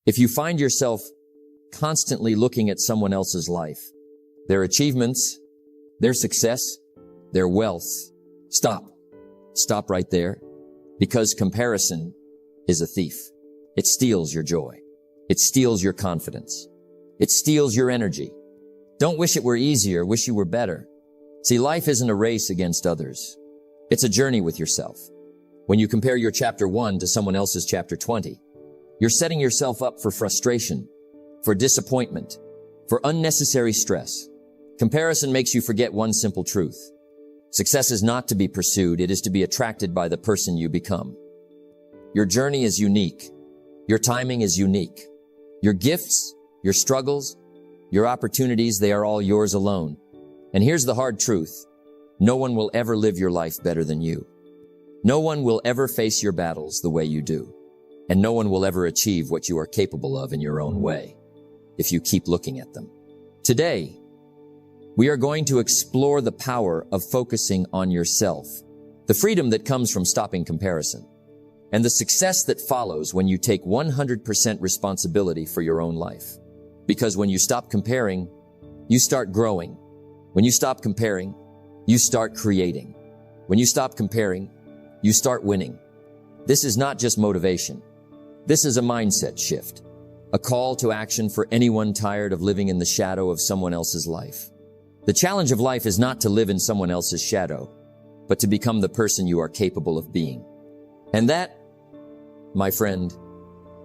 If you find yourself constantly looking at someone else's life, their achievements, their success, their wealth, stop. Stop right there, because comparison is a thief. It steals your joy. It steals your confidence. It steals your energy. Don't wish it were easier, wish you were better. See, life isn't a race against others. It's a journey with yourself. When you compare your chapter 1 to someone else's chapter 20, you're setting yourself up for frustration, for disappointment, for unnecessary stress. Comparison makes you forget one simple truth. Success is not to be pursued, it is to be attracted by the person you become. Your journey is unique. Your timing is unique. Your gifts, your struggles, your opportunities, they are all yours alone. And here's the hard truth. No one will ever live your life better than you. No one will ever face your battles the way you do. And no one will ever achieve what you are capable of in your own way, if you keep looking at them. Today, we are going to explore the power of focusing on yourself, the freedom that comes from stopping comparison, and the success that follows when you take 100% responsibility for your own life. Because when you stop comparing, you start growing. When you stop comparing, you start creating. When you stop comparing, you start winning. This is not just motivation. This is a mindset shift, a call to action for anyone tired of living in the shadow of someone else's life. The challenge of life is not to live in someone else's shadow, but to become the person you are capable of being. And that, my friend,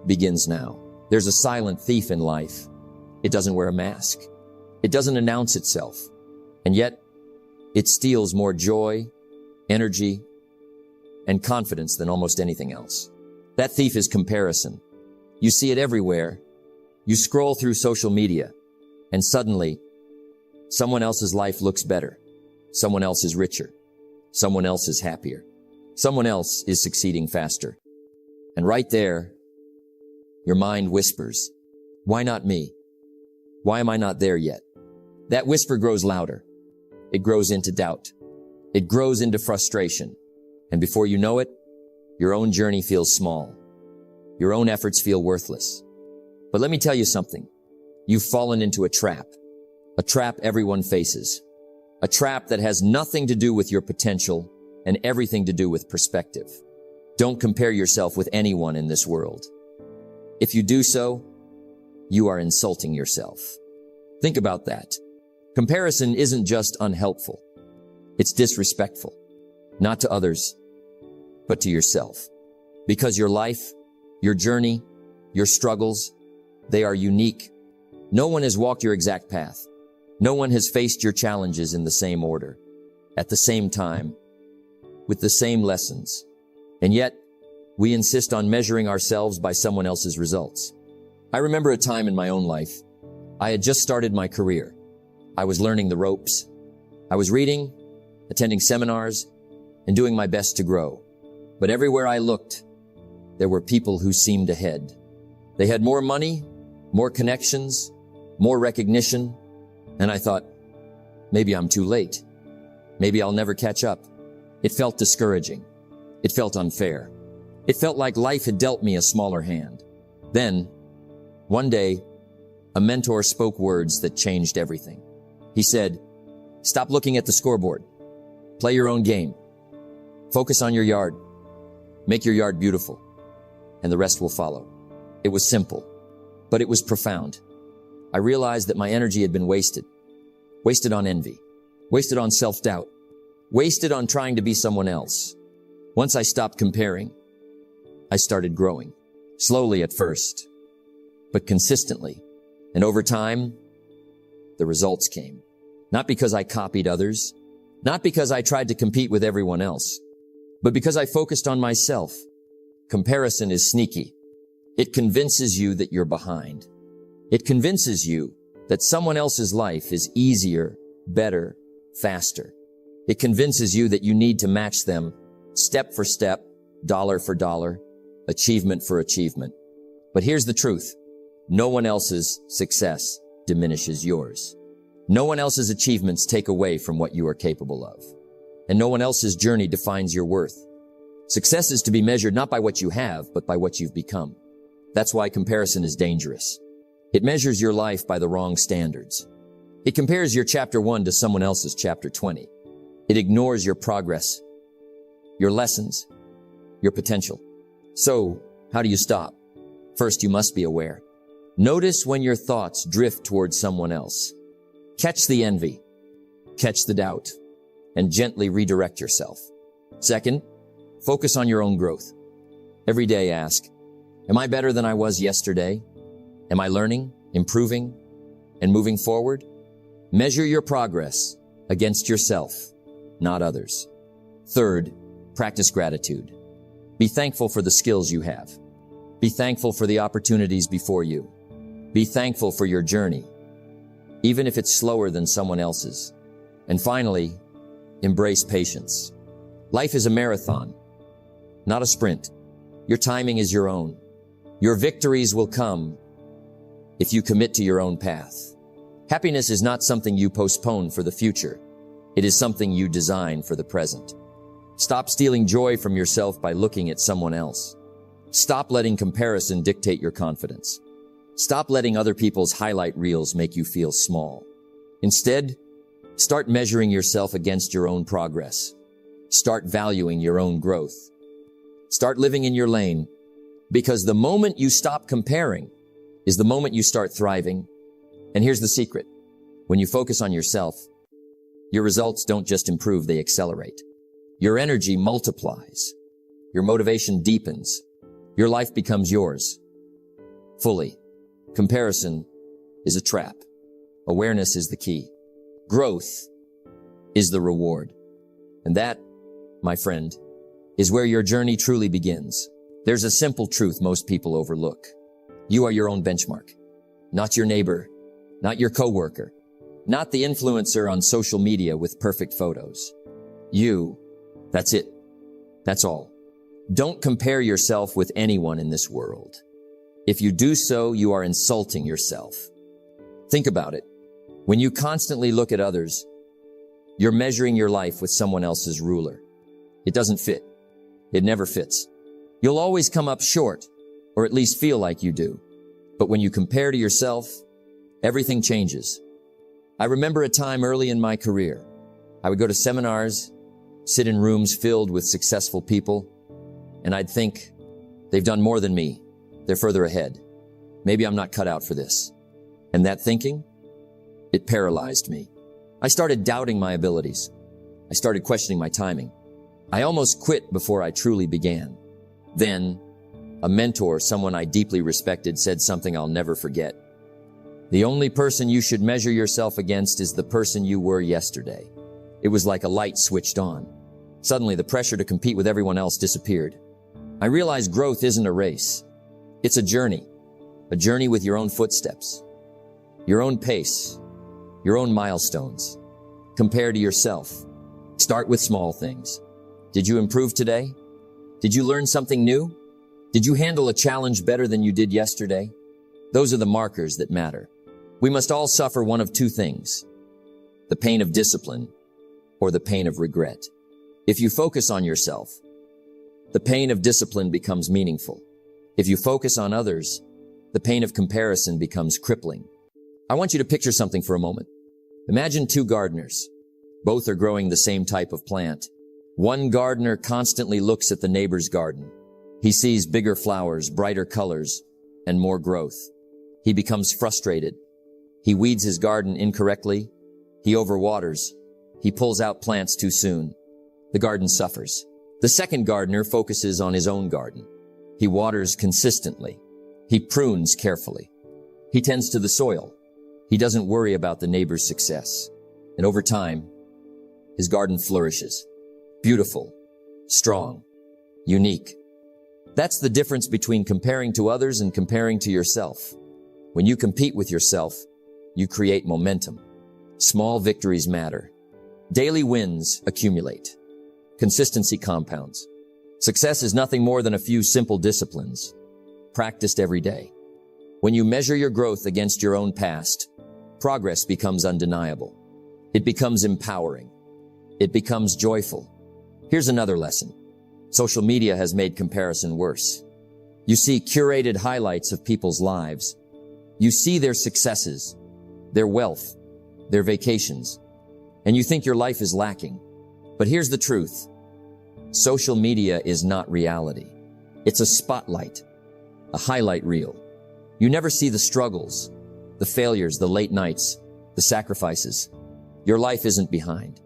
begins now. There's a silent thief in life. It doesn't wear a mask. It doesn't announce itself. And yet, it steals more joy, energy, and confidence than almost anything else. That thief is comparison. You see it everywhere. You scroll through social media, and suddenly, someone else's life looks better. Someone else is richer. Someone else is happier. Someone else is succeeding faster. And right there, your mind whispers, why not me? Why am I not there yet? That whisper grows louder. It grows into doubt. It grows into frustration. And before you know it, your own journey feels small. Your own efforts feel worthless. But let me tell you something. You've fallen into a trap everyone faces. A trap that has nothing to do with your potential and everything to do with perspective. Don't compare yourself with anyone in this world. If you do so, you are insulting yourself. Think about that. Comparison isn't just unhelpful. It's disrespectful. Not to others, but to yourself. Because your life, your journey, your struggles, they are unique. No one has walked your exact path. No one has faced your challenges in the same order, at the same time, with the same lessons. And yet, we insist on measuring ourselves by someone else's results. I remember a time in my own life. I had just started my career. I was learning the ropes. I was reading, attending seminars, and doing my best to grow. But everywhere I looked, there were people who seemed ahead. They had more money, more connections, more recognition, and I thought, maybe I'm too late. Maybe I'll never catch up. It felt discouraging. It felt unfair. It felt like life had dealt me a smaller hand. Then, one day, a mentor spoke words that changed everything. He said, stop looking at the scoreboard. Play your own game. Focus on your yard. Make your yard beautiful, and the rest will follow. It was simple, but it was profound. I realized that my energy had been wasted. Wasted on envy. Wasted on self-doubt. Wasted on trying to be someone else. Once I stopped comparing, I started growing. Slowly at first, but consistently. And over time, the results came. Not because I copied others, not because I tried to compete with everyone else, but because I focused on myself. Comparison is sneaky. It convinces you that you're behind. It convinces you that someone else's life is easier, better, faster. It convinces you that you need to match them step for step, dollar for dollar, achievement for achievement. But here's the truth. No one else's success diminishes yours. No one else's achievements take away from what you are capable of. And no one else's journey defines your worth. Success is to be measured not by what you have, but by what you've become. That's why comparison is dangerous. It measures your life by the wrong standards. It compares your chapter 1 to someone else's chapter 20. It ignores your progress, your lessons, your potential. So, how do you stop? First, you must be aware. Notice when your thoughts drift towards someone else. Catch the envy, catch the doubt, and gently redirect yourself. Second, focus on your own growth. Every day ask, am I better than I was yesterday? Am I learning, improving, and moving forward? Measure your progress against yourself, not others. Third, practice gratitude. Be thankful for the skills you have. Be thankful for the opportunities before you. Be thankful for your journey, even if it's slower than someone else's. And finally, embrace patience. Life is a marathon, not a sprint. Your timing is your own. Your victories will come if you commit to your own path. Happiness is not something you postpone for the future. It is something you design for the present. Stop stealing joy from yourself by looking at someone else. Stop letting comparison dictate your confidence. Stop letting other people's highlight reels make you feel small. Instead, start measuring yourself against your own progress. Start valuing your own growth. Start living in your lane, because the moment you stop comparing is the moment you start thriving. And here's the secret. When you focus on yourself, your results don't just improve, they accelerate. Your energy multiplies. Your motivation deepens. Your life becomes yours fully. Comparison is a trap. Awareness is the key. Growth is the reward. And that, my friend, is where your journey truly begins. There's a simple truth most people overlook. You are your own benchmark, not your neighbor, not your coworker, not the influencer on social media with perfect photos. You, that's it. That's all. Don't compare yourself with anyone in this world. If you do so, you are insulting yourself. Think about it. When you constantly look at others, you're measuring your life with someone else's ruler. It doesn't fit. It never fits. You'll always come up short, or at least feel like you do. But when you compare to yourself, everything changes. I remember a time early in my career. I would go to seminars, sit in rooms filled with successful people, and I'd think, they've done more than me. They're further ahead. Maybe I'm not cut out for this. And that thinking, it paralyzed me. I started doubting my abilities. I started questioning my timing. I almost quit before I truly began. Then, a mentor, someone I deeply respected, said something I'll never forget. The only person you should measure yourself against is the person you were yesterday. It was like a light switched on. Suddenly, the pressure to compete with everyone else disappeared. I realized growth isn't a race. It's a journey with your own footsteps, your own pace, your own milestones. Compare to yourself. Start with small things. Did you improve today? Did you learn something new? Did you handle a challenge better than you did yesterday? Those are the markers that matter. We must all suffer one of two things: the pain of discipline or the pain of regret. If you focus on yourself, the pain of discipline becomes meaningful. If you focus on others, the pain of comparison becomes crippling. I want you to picture something for a moment. Imagine two gardeners. Both are growing the same type of plant. One gardener constantly looks at the neighbor's garden. He sees bigger flowers, brighter colors, and more growth. He becomes frustrated. He weeds his garden incorrectly. He overwaters. He pulls out plants too soon. The garden suffers. The second gardener focuses on his own garden. He waters consistently. He prunes carefully. He tends to the soil. He doesn't worry about the neighbor's success. And over time, his garden flourishes. Beautiful, strong, unique. That's the difference between comparing to others and comparing to yourself. When you compete with yourself, you create momentum. Small victories matter. Daily wins accumulate. Consistency compounds. Success is nothing more than a few simple disciplines, practiced every day. When you measure your growth against your own past, progress becomes undeniable. It becomes empowering. It becomes joyful. Here's another lesson. Social media has made comparison worse. You see curated highlights of people's lives. You see their successes, their wealth, their vacations, and you think your life is lacking. But here's the truth. Social media is not reality. It's a spotlight, a highlight reel. You never see the struggles, the failures, the late nights, the sacrifices. Your life isn't behind.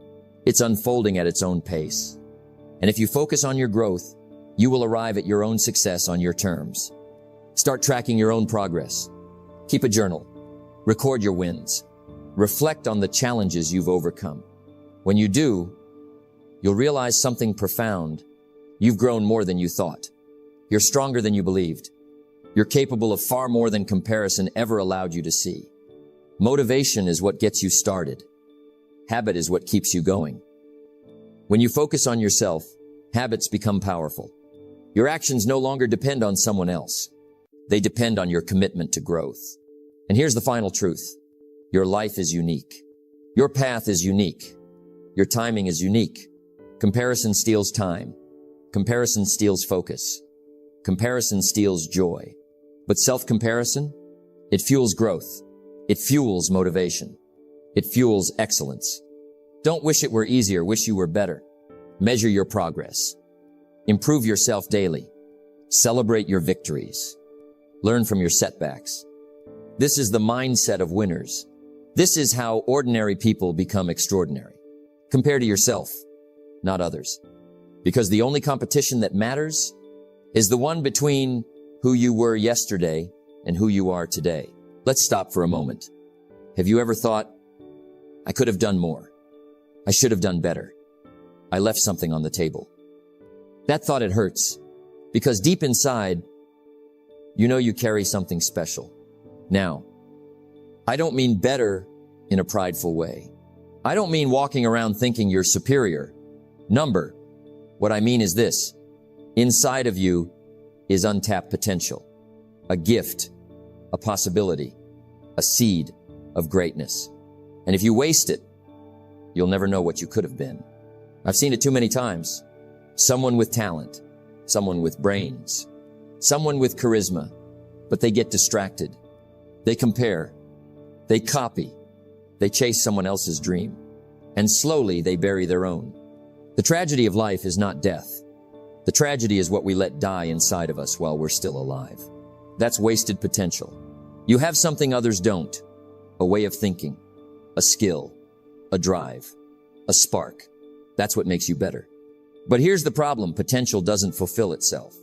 It's unfolding at its own pace. And if you focus on your growth, you will arrive at your own success on your terms. Start tracking your own progress. Keep a journal. Record your wins. Reflect on the challenges you've overcome. When you do, you'll realize something profound. You've grown more than you thought. You're stronger than you believed. You're capable of far more than comparison ever allowed you to see. Motivation is what gets you started. Habit is what keeps you going. When you focus on yourself, habits become powerful. Your actions no longer depend on someone else. They depend on your commitment to growth. And here's the final truth. Your life is unique. Your path is unique. Your timing is unique. Comparison steals time. Comparison steals focus. Comparison steals joy. But self-comparison, it fuels growth. It fuels motivation. It fuels excellence. Don't wish it were easier, wish you were better. Measure your progress. Improve yourself daily. Celebrate your victories. Learn from your setbacks. This is the mindset of winners. This is how ordinary people become extraordinary. Compare to yourself, not others. Because the only competition that matters is the one between who you were yesterday and who you are today. Let's stop for a moment. Have you ever thought, I could have done more. I should have done better. I left something on the table. That thought, it hurts because deep inside, you know you carry something special. Now, I don't mean better in a prideful way. I don't mean walking around thinking you're superior. Number. What I mean is this. Inside of you is untapped potential, a gift, a possibility, a seed of greatness. And if you waste it, you'll never know what you could have been. I've seen it too many times. Someone with talent, someone with brains, someone with charisma, but they get distracted. They compare, they copy, they chase someone else's dream, and slowly they bury their own. The tragedy of life is not death. The tragedy is what we let die inside of us while we're still alive. That's wasted potential. You have something others don't, a way of thinking, a skill, a drive, a spark. That's what makes you better. But here's the problem. Potential doesn't fulfill itself.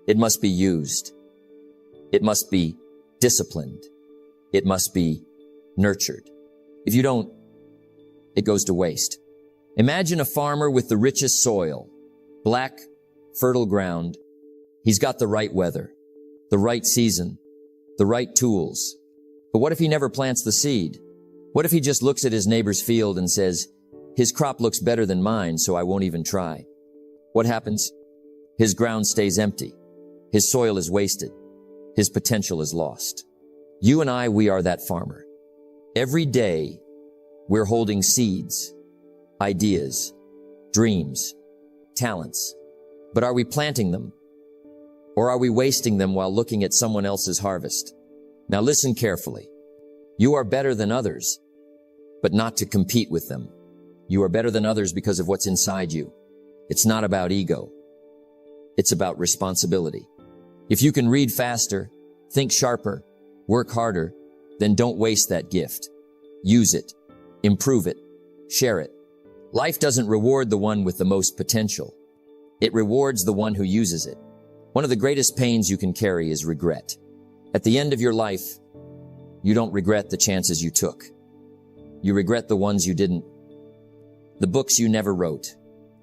It must be used. It must be disciplined. It must be nurtured. If you don't, it goes to waste. Imagine a farmer with the richest soil, black, fertile ground. He's got the right weather, the right season, the right tools. But what if he never plants the seed? What if he just looks at his neighbor's field and says, his crop looks better than mine, so I won't even try? What happens? His ground stays empty. His soil is wasted. His potential is lost. You and I, we are that farmer. Every day, we're holding seeds, ideas, dreams, talents. But are we planting them? Or are we wasting them while looking at someone else's harvest? Now listen carefully. You are better than others, but not to compete with them. You are better than others because of what's inside you. It's not about ego. It's about responsibility. If you can read faster, think sharper, work harder, then don't waste that gift. Use it, improve it, share it. Life doesn't reward the one with the most potential. It rewards the one who uses it. One of the greatest pains you can carry is regret. At the end of your life, you don't regret the chances you took. You regret the ones you didn't. The books you never wrote.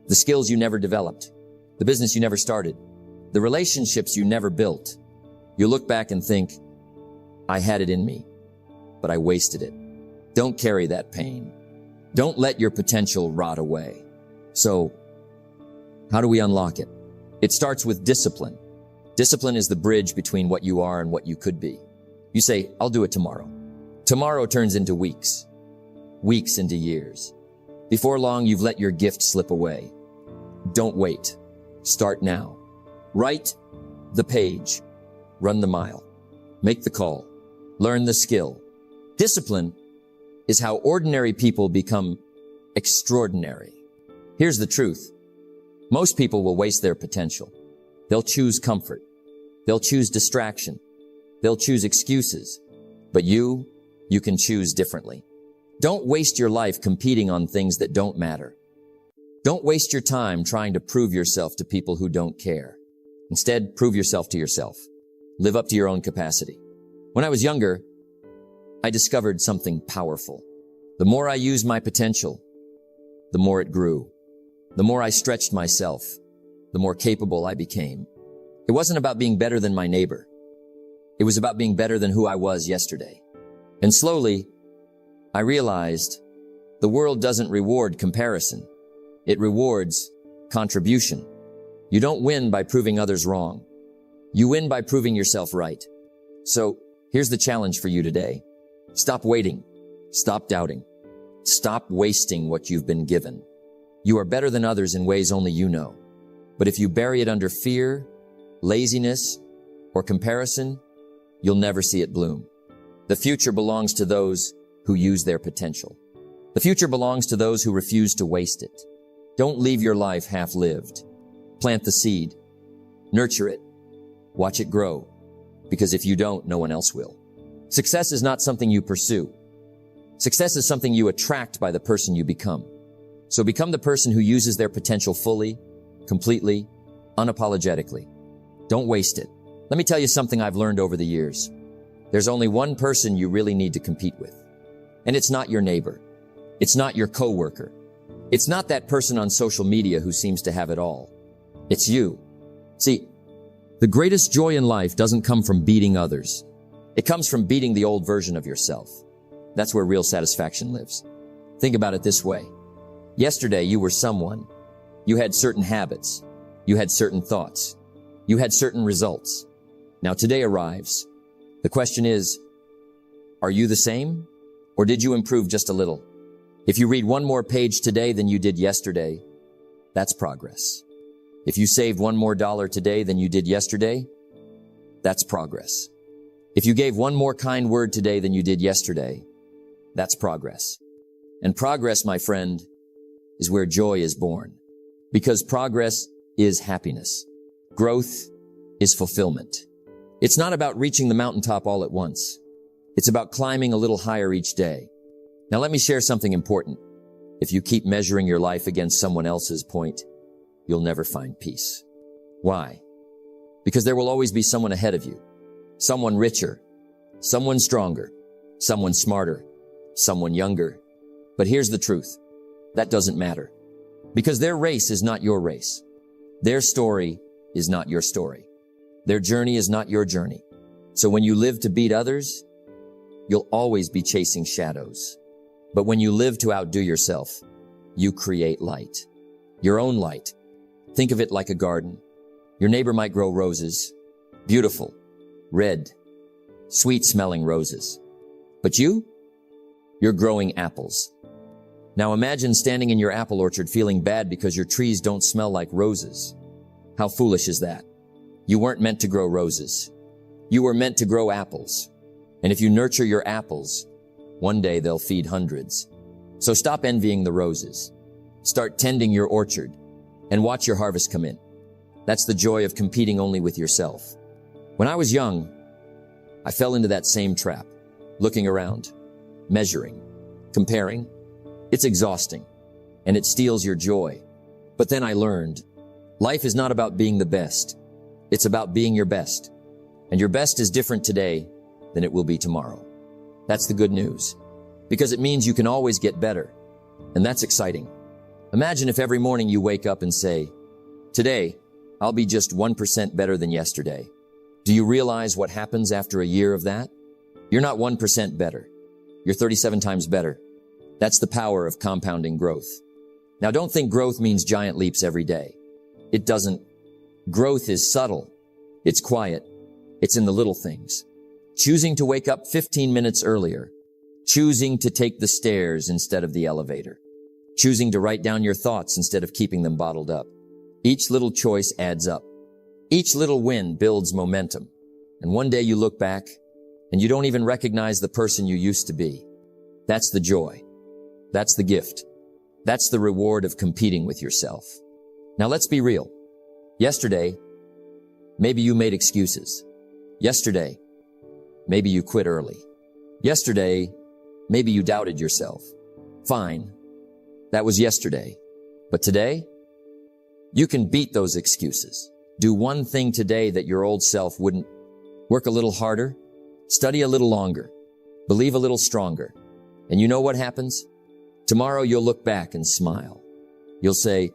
The skills you never developed. The business you never started. The relationships you never built. You look back and think, I had it in me, but I wasted it. Don't carry that pain. Don't let your potential rot away. So, how do we unlock it? It starts with discipline. Discipline is the bridge between what you are and what you could be. You say, I'll do it tomorrow. Tomorrow turns into weeks. Weeks into years. Before long, you've let your gift slip away. Don't wait. Start now. Write the page. Run the mile. Make the call. Learn the skill. Discipline is how ordinary people become extraordinary. Here's the truth. Most people will waste their potential. They'll choose comfort. They'll choose distraction. They'll choose excuses. But you can choose differently. Don't waste your life competing on things that don't matter. Don't waste your time trying to prove yourself to people who don't care. Instead, prove yourself to yourself. Live up to your own capacity. When I was younger, I discovered something powerful. The more I used my potential, the more it grew. The more I stretched myself, the more capable I became. It wasn't about being better than my neighbor. It was about being better than who I was yesterday. And slowly, I realized the world doesn't reward comparison. It rewards contribution. You don't win by proving others wrong. You win by proving yourself right. So here's the challenge for you today. Stop waiting. Stop doubting. Stop wasting what you've been given. You are better than others in ways only you know. But if you bury it under fear, laziness, or comparison, you'll never see it bloom. The future belongs to those who use their potential. The future belongs to those who refuse to waste it. Don't leave your life half-lived. Plant the seed. Nurture it. Watch it grow. Because if you don't, no one else will. Success is not something you pursue. Success is something you attract by the person you become. So become the person who uses their potential fully, completely, unapologetically. Don't waste it. Let me tell you something I've learned over the years. There's only one person you really need to compete with. And it's not your neighbor. It's not your coworker. It's not that person on social media who seems to have it all. It's you. See, the greatest joy in life doesn't come from beating others. It comes from beating the old version of yourself. That's where real satisfaction lives. Think about it this way. Yesterday, you were someone. You had certain habits. You had certain thoughts. You had certain results. Now today arrives. The question is, are you the same? Or did you improve just a little? If you read one more page today than you did yesterday, that's progress. If you saved one more dollar today than you did yesterday, that's progress. If you gave one more kind word today than you did yesterday, that's progress. And progress, my friend, is where joy is born. Because progress is happiness. Growth is fulfillment. It's not about reaching the mountaintop all at once. It's about climbing a little higher each day. Now let me share something important. If you keep measuring your life against someone else's point, you'll never find peace. Why? Because there will always be someone ahead of you. Someone richer, someone stronger, someone smarter, someone younger. But here's the truth. That doesn't matter. Because their race is not your race. Their story is not your story. Their journey is not your journey. So when you live to beat others, you'll always be chasing shadows. But when you live to outdo yourself, you create light. Your own light. Think of it like a garden. Your neighbor might grow roses. Beautiful, red, sweet-smelling roses. But you're growing apples. Now imagine standing in your apple orchard feeling bad because your trees don't smell like roses. How foolish is that? You weren't meant to grow roses. You were meant to grow apples. And if you nurture your apples, one day they'll feed hundreds. So stop envying the roses. Start tending your orchard and watch your harvest come in. That's the joy of competing only with yourself. When I was young, I fell into that same trap, looking around, measuring, comparing. It's exhausting, and it steals your joy. But then I learned, life is not about being the best. It's about being your best. And your best is different today than it will be tomorrow. That's the good news, because it means you can always get better. And that's exciting. Imagine if every morning you wake up and say, today, I'll be just 1% better than yesterday. Do you realize what happens after a year of that? You're not 1% better. You're 37 times better. That's the power of compounding growth. Now, don't think growth means giant leaps every day. It doesn't. Growth is subtle. It's quiet. It's in the little things. Choosing to wake up 15 minutes earlier. Choosing to take the stairs instead of the elevator. Choosing to write down your thoughts instead of keeping them bottled up. Each little choice adds up. Each little win builds momentum. And one day you look back and you don't even recognize the person you used to be. That's the joy. That's the gift. That's the reward of competing with yourself. Now let's be real. Yesterday, maybe you made excuses. Yesterday, maybe you quit early. Yesterday, maybe you doubted yourself. Fine. That was yesterday. But today, you can beat those excuses. Do one thing today that your old self wouldn't. Work a little harder, study a little longer, believe a little stronger. And you know what happens? Tomorrow you'll look back and smile. You'll say,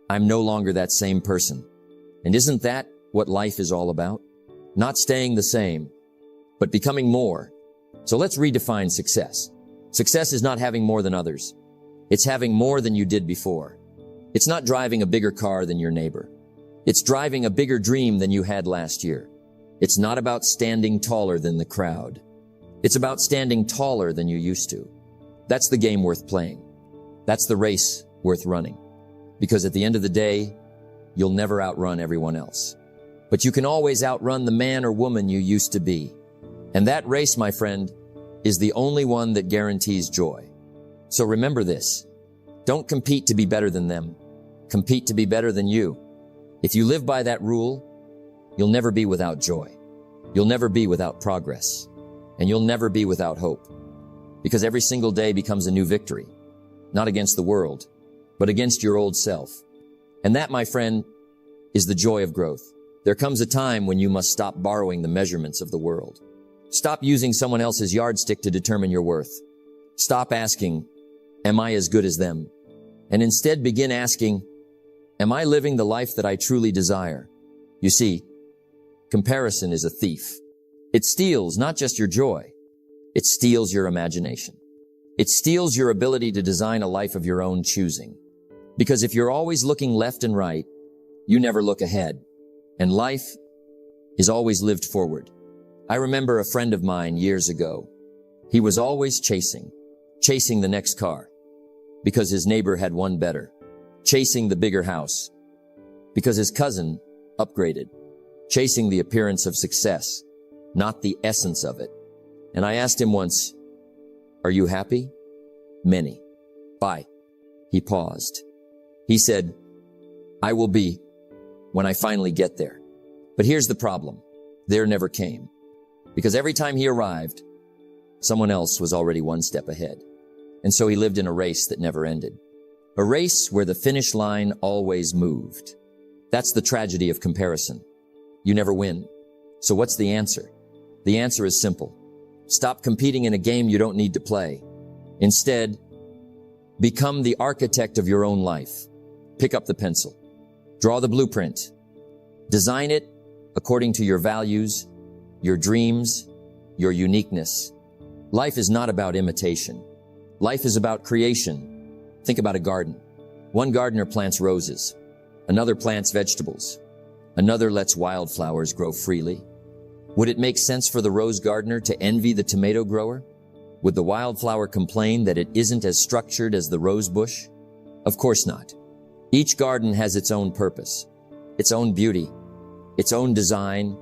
I'm no longer that same person. And isn't that what life is all about? Not staying the same, but becoming more. So let's redefine success. Success is not having more than others. It's having more than you did before. It's not driving a bigger car than your neighbor. It's driving a bigger dream than you had last year. It's not about standing taller than the crowd. It's about standing taller than you used to. That's the game worth playing. That's the race worth running. Because at the end of the day, you'll never outrun everyone else. But you can always outrun the man or woman you used to be. And that race, my friend, is the only one that guarantees joy. So remember this. Don't compete to be better than them. Compete to be better than you. If you live by that rule, you'll never be without joy. You'll never be without progress. And you'll never be without hope. Because every single day becomes a new victory. Not against the world, but against your old self. And that, my friend, is the joy of growth. There comes a time when you must stop borrowing the measurements of the world. Stop using someone else's yardstick to determine your worth. Stop asking, am I as good as them? And instead begin asking, am I living the life that I truly desire? You see, comparison is a thief. It steals not just your joy, it steals your imagination. It steals your ability to design a life of your own choosing. Because if you're always looking left and right, you never look ahead. And life is always lived forward. I remember a friend of mine years ago. He was always chasing the next car because his neighbor had one better, chasing the bigger house because his cousin upgraded, chasing the appearance of success, not the essence of it. And I asked him once, are you happy? Many. Bye. He paused. He said, I will be when I finally get there. But here's the problem. There never came. Because every time he arrived, someone else was already one step ahead. And so he lived in a race that never ended. A race where the finish line always moved. That's the tragedy of comparison. You never win. So what's the answer? The answer is simple. Stop competing in a game you don't need to play. Instead, become the architect of your own life. Pick up the pencil. Draw the blueprint. Design it according to your values, your dreams, your uniqueness. Life is not about imitation. Life is about creation. Think about a garden. One gardener plants roses. Another plants vegetables. Another lets wildflowers grow freely. Would it make sense for the rose gardener to envy the tomato grower? Would the wildflower complain that it isn't as structured as the rose bush? Of course not. Each garden has its own purpose, its own beauty, its own design,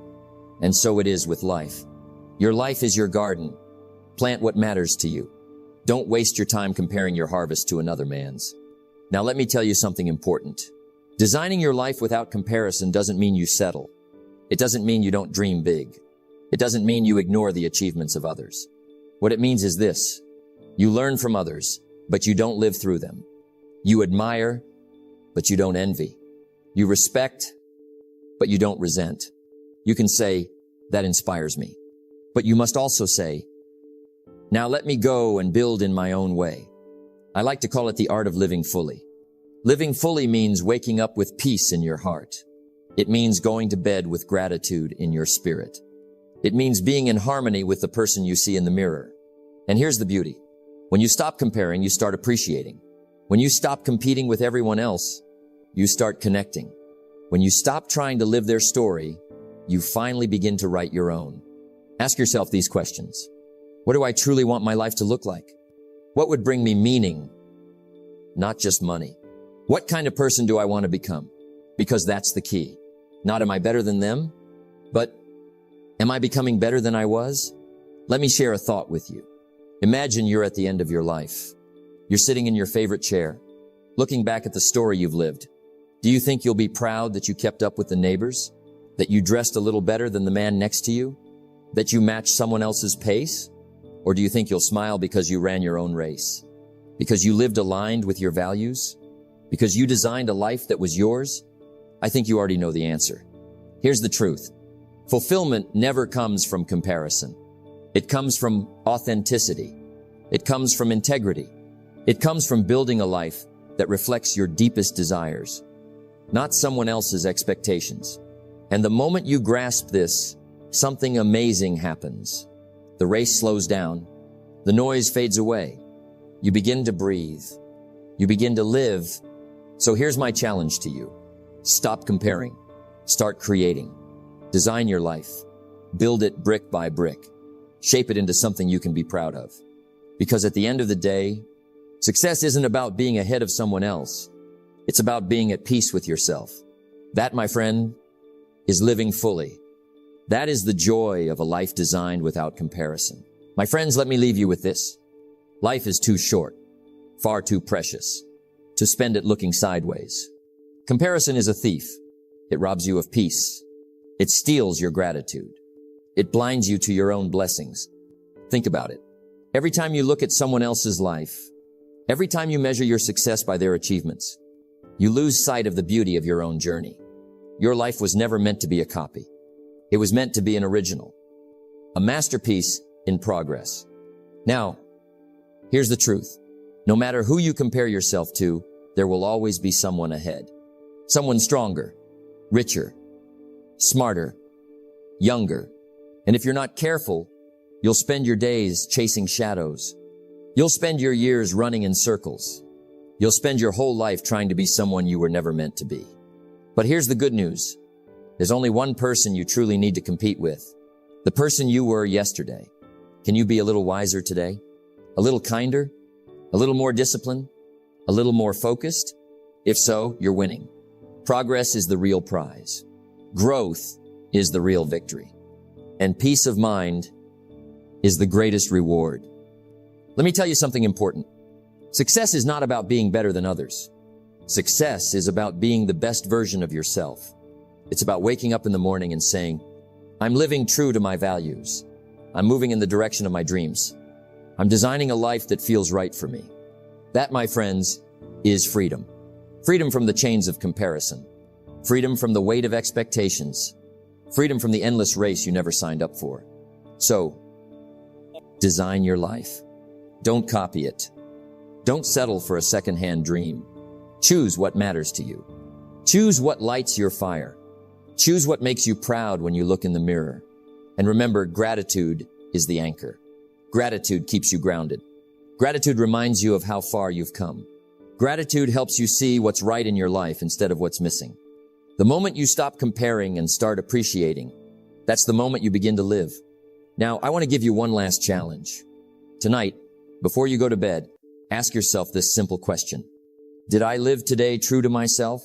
and so it is with life. Your life is your garden. Plant what matters to you. Don't waste your time comparing your harvest to another man's. Now let me tell you something important. Designing your life without comparison doesn't mean you settle. It doesn't mean you don't dream big. It doesn't mean you ignore the achievements of others. What it means is this. You learn from others, but you don't live through them. You admire, but you don't envy. You respect, but you don't resent. You can say, that inspires me. But you must also say, now let me go and build in my own way. I like to call it the art of living fully. Living fully means waking up with peace in your heart. It means going to bed with gratitude in your spirit. It means being in harmony with the person you see in the mirror. And here's the beauty. When you stop comparing, you start appreciating. When you stop competing with everyone else, you start connecting. When you stop trying to live their story, you finally begin to write your own. Ask yourself these questions. What do I truly want my life to look like? What would bring me meaning? Not just money. What kind of person do I want to become? Because that's the key. Not am I better than them, but Am I becoming better than I was? Let me share a thought with you. Imagine you're at the end of your life. You're sitting in your favorite chair, looking back at the story you've lived. Do you think you'll be proud that you kept up with the neighbors? That you dressed a little better than the man next to you? That you matched someone else's pace? Or do you think you'll smile because you ran your own race? Because you lived aligned with your values? Because you designed a life that was yours? I think you already know the answer. Here's the truth. Fulfillment never comes from comparison. It comes from authenticity. It comes from integrity. It comes from building a life that reflects your deepest desires, not someone else's expectations. And the moment you grasp this, something amazing happens. The race slows down. The noise fades away. You begin to breathe. You begin to live. So here's my challenge to you. Stop comparing. Start creating. Design your life. Build it brick by brick. Shape it into something you can be proud of. Because at the end of the day, success isn't about being ahead of someone else. It's about being at peace with yourself. That, my friend, is living fully. That is the joy of a life designed without comparison. My friends, let me leave you with this. Life is too short, far too precious, to spend it looking sideways. Comparison is a thief. It robs you of peace. It steals your gratitude. It blinds you to your own blessings. Think about it. Every time you look at someone else's life, every time you measure your success by their achievements, you lose sight of the beauty of your own journey. Your life was never meant to be a copy. It was meant to be an original, a masterpiece in progress. Now, here's the truth. No matter who you compare yourself to, there will always be someone ahead. Someone stronger, richer, smarter, younger. And if you're not careful, you'll spend your days chasing shadows. You'll spend your years running in circles. You'll spend your whole life trying to be someone you were never meant to be. But here's the good news. There's only one person you truly need to compete with. The person you were yesterday. Can you be a little wiser today? A little kinder? A little more disciplined? A little more focused? If so, you're winning. Progress is the real prize. Growth is the real victory. And peace of mind is the greatest reward. Let me tell you something important. Success is not about being better than others. Success is about being the best version of yourself. It's about waking up in the morning and saying, I'm living true to my values. I'm moving in the direction of my dreams. I'm designing a life that feels right for me. That, my friends, is freedom. Freedom from the chains of comparison. Freedom from the weight of expectations. Freedom from the endless race you never signed up for. So, design your life. Don't copy it. Don't settle for a secondhand dream. Choose what matters to you. Choose what lights your fire. Choose what makes you proud when you look in the mirror. And remember, gratitude is the anchor. Gratitude keeps you grounded. Gratitude reminds you of how far you've come. Gratitude helps you see what's right in your life instead of what's missing. The moment you stop comparing and start appreciating, that's the moment you begin to live. Now, I want to give you one last challenge. Tonight, before you go to bed, ask yourself this simple question. Did I live today true to myself?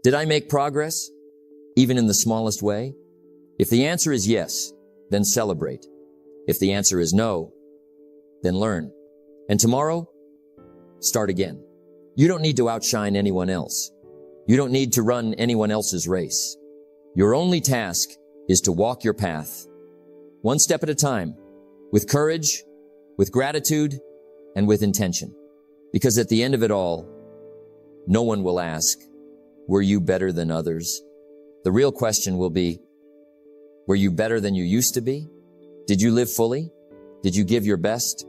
Did I make progress, even in the smallest way? If the answer is yes, then celebrate. If the answer is no, then learn. And tomorrow, start again. You don't need to outshine anyone else. You don't need to run anyone else's race. Your only task is to walk your path, one step at a time, with courage, with gratitude, and with intention. Because at the end of it all, no one will ask, were you better than others? The real question will be, were you better than you used to be? Did you live fully? Did you give your best?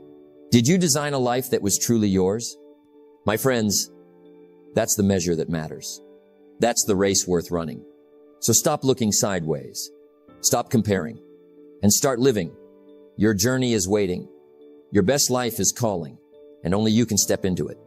Did you design a life that was truly yours? My friends, that's the measure that matters. That's the race worth running. So stop looking sideways. Stop comparing and start living. Your journey is waiting. Your best life is calling, and only you can step into it.